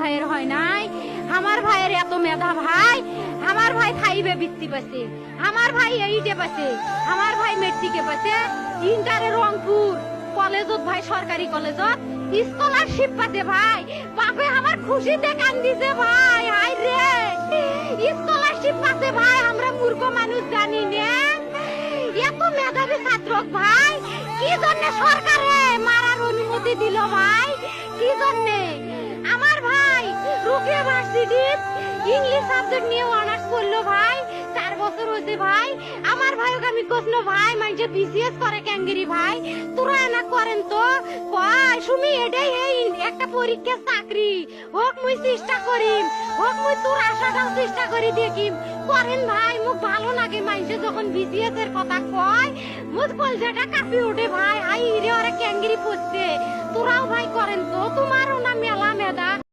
ভাইয়ের হয় নাই। আমার ভাইয়ের এত মেধা ভাই, আমার ভাই ফাইভে বৃত্তি পাচ্ছে, আমার ভাই এইটে পাচ্ছে, আমার ভাই মেট্রিকে পাচ্ছে, ইন্টারে রংপুর কলেজত ভাই সরকারি কলেজত স্কলারশিপ পাচ্ছে ভাই। বাপে আমার খুশিতে কান্দিছে ভাই, হাই রে স্কলারশিপ পাচ্ছে ভাই। আমরা মূর্খ মানুষ জানি না এত মেধাবী ছাত্র ভাই কি জন্য সরকারে মারার অনুমতি দিল ভাই, কি জন্য? আমার ভাই রুকিয়া ভার্সিটি ইংলিশ সাবজেক্ট নিয়ে অনার্স করলো ভাই, 4 বছর হয়েছে ভাই। আমার ভাইকে আমি কইলো ভাই মানে বিসিএস করে ক্যাঙ্গেরি ভাই, তোরা না করেন তো কয় সুমি এটাই এই একটা পরীক্ষা চাকরি হোক, মুই চেষ্টা করিম, হোক মুই তোর আশাটাও চেষ্টা করি দেখিম। করেন ভাই, মুখ ভালো লাগে মানুষে যখন বিসিএস এর কথা কয়, মুখ কলজাটা কাঁপি ওঠে ভাই। হাই রে ওরা ক্যাঙ্গেরি পড়ছে, তোরাও ভাই করেন তো, তোমারও না মেলা মেধা।